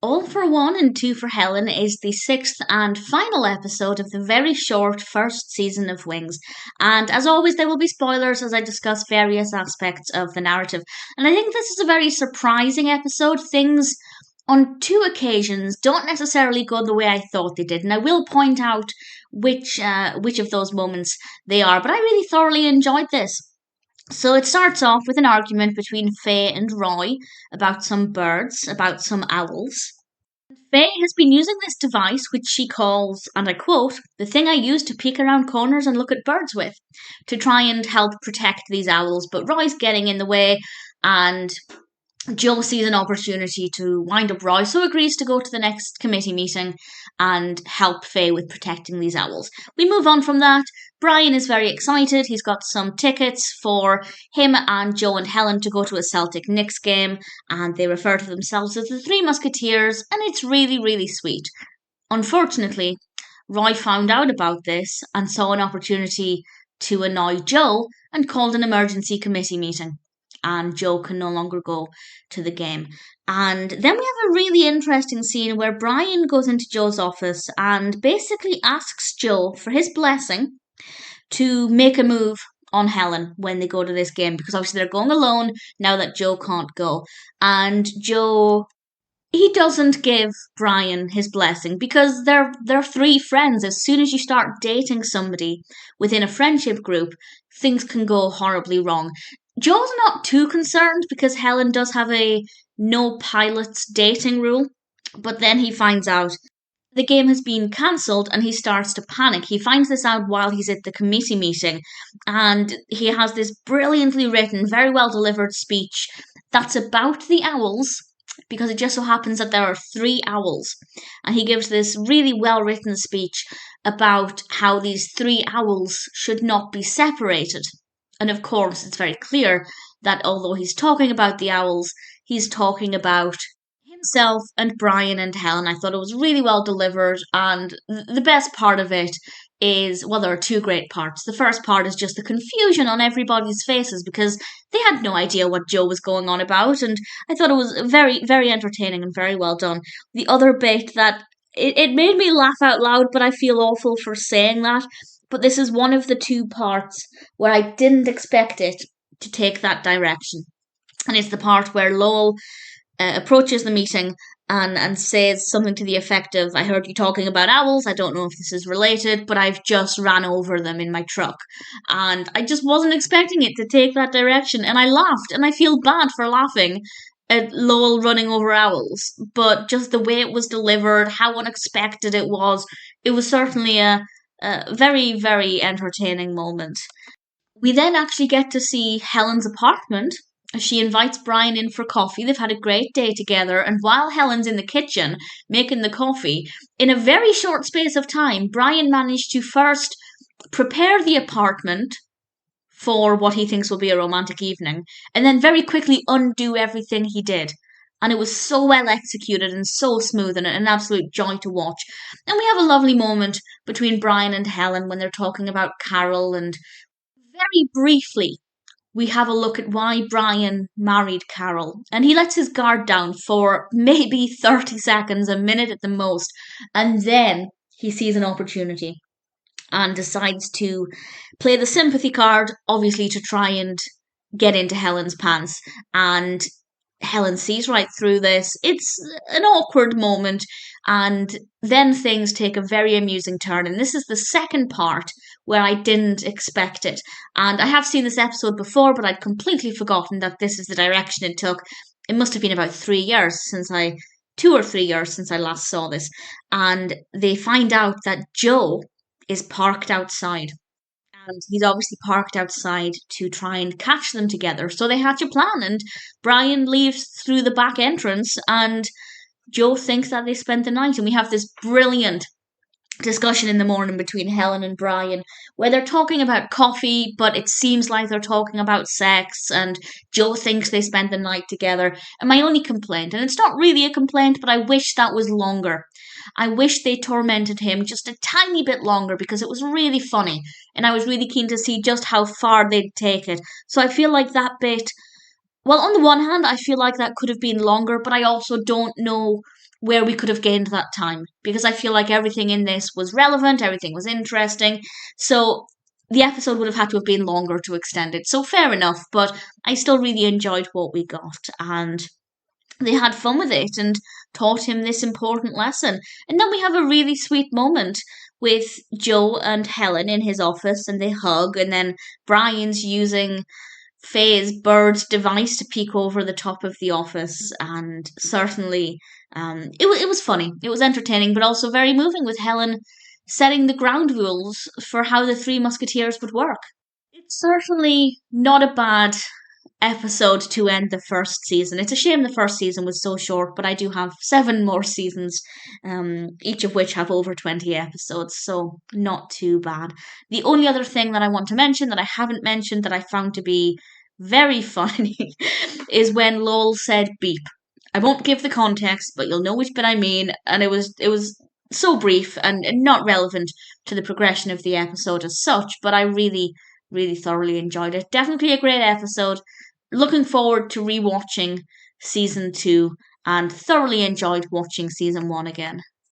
All for One and Two for Helen is the sixth and final episode of the very short first season of Wings. And as always, there will be spoilers as I discuss various aspects of the narrative. And I think this is a very surprising episode. Things on two occasions don't necessarily go the way I thought they did. And I will point out which of those moments they are. But I really thoroughly enjoyed this. So it starts off with an argument between Faye and Roy about some birds, about some owls. Faye has been using this device, which she calls, and I quote, the thing I use to peek around corners and look at birds with, to try and help protect these owls. But Roy's getting in the way, and Joe sees an opportunity to wind up Roy, so agrees to go to the next committee meeting and help Faye with protecting these owls. We move on from that. Brian is very excited. He's got some tickets for him and Joe and Helen to go to a Celtic Knicks game, and they refer to themselves as the Three Musketeers, and it's really, really sweet. Unfortunately, Roy found out about this and saw an opportunity to annoy Joe and called an emergency committee meeting. And Joe can no longer go to the game. And then we have a really interesting scene where Brian goes into Joe's office and basically asks Joe for his blessing to make a move on Helen when they go to this game, because obviously they're going alone now that Joe can't go. And Joe, he doesn't give Brian his blessing because they're three friends. As soon as you start dating somebody within a friendship group, things can go horribly wrong. Joe's not too concerned because Helen does have a no pilots dating rule, but then he finds out the game has been cancelled and he starts to panic. He finds this out while he's at the committee meeting, and he has this brilliantly written, very well delivered speech that's about the owls, because it just so happens that there are three owls. And he gives this really well written speech about how these three owls should not be separated. And of course, it's very clear that although he's talking about the owls, he's talking about himself and Brian and Helen. I thought it was really well delivered, and the best part of it is, well, there are two great parts. The first part is just the confusion on everybody's faces because they had no idea what Joe was going on about, and I thought it was very, very entertaining and very well done. The other bit that it made me laugh out loud, but I feel awful for saying that. But this is one of the two parts where I didn't expect it to take that direction. And it's the part where Lowell approaches the meeting and says something to the effect of, I heard you talking about owls, I don't know if this is related, but I've just ran over them in my truck. And I just wasn't expecting it to take that direction, and I laughed, and I feel bad for laughing at Lowell running over owls, but just the way it was delivered, how unexpected it was certainly a very, very entertaining moment. We then actually get to see Helen's apartment. She invites Brian in for coffee. They've had a great day together, and while Helen's in the kitchen making the coffee, in a very short space of time, Brian managed to first prepare the apartment for what he thinks will be a romantic evening, and then very quickly undo everything he did. And it was so well executed and so smooth and an absolute joy to watch. And we have a lovely moment between Brian and Helen when they're talking about Carol, and very briefly we have a look at why Brian married Carol. And he lets his guard down for maybe 30 seconds, a minute at the most, and then he sees an opportunity and decides to play the sympathy card, obviously to try and get into Helen's pants. And Helen sees right through this. It's an awkward moment, and then things take a very amusing turn. And this is the second part where I didn't expect it. And I have seen this episode before, but I'd completely forgotten that this is the direction it took. It must have been about 2 or 3 years since I last saw this. And they find out that Joe is parked outside. And he's obviously parked outside to try and catch them together. So they hatch a plan, and Brian leaves through the back entrance, and Joe thinks that they spent the night. And we have this brilliant discussion in the morning between Helen and Brian where they're talking about coffee, but it seems like they're talking about sex, and Joe thinks they spent the night together. And my only complaint, and it's not really a complaint, but I wish that was longer. I wish they tormented him just a tiny bit longer because it was really funny, and I was really keen to see just how far they'd take it. So I feel like that bit well, on the one hand, I feel like that could have been longer, but I also don't know where we could have gained that time because I feel like everything in this was relevant, everything was interesting. So the episode would have had to have been longer to extend it. So fair enough, but I still really enjoyed what we got, and they had fun with it and taught him this important lesson. And then we have a really sweet moment with Joe and Helen in his office, and they hug, and then Brian's using Faye's bird's device to peek over the top of the office, and certainly it was funny. It was entertaining, but also very moving with Helen setting the ground rules for how the Three Musketeers would work. It's certainly not a bad episode to end the first season. It's a shame the first season was so short, but I do have 7 more seasons, each of which have over 20 episodes, so not too bad. The only other thing that I want to mention that I haven't mentioned that I found to be very funny is when Lowell said beep. I won't give the context, but you'll know which bit I mean, and it was so brief and not relevant to the progression of the episode as such, but I really, really thoroughly enjoyed it. Definitely a great episode. Looking forward to rewatching season 2 and thoroughly enjoyed watching season 1 again.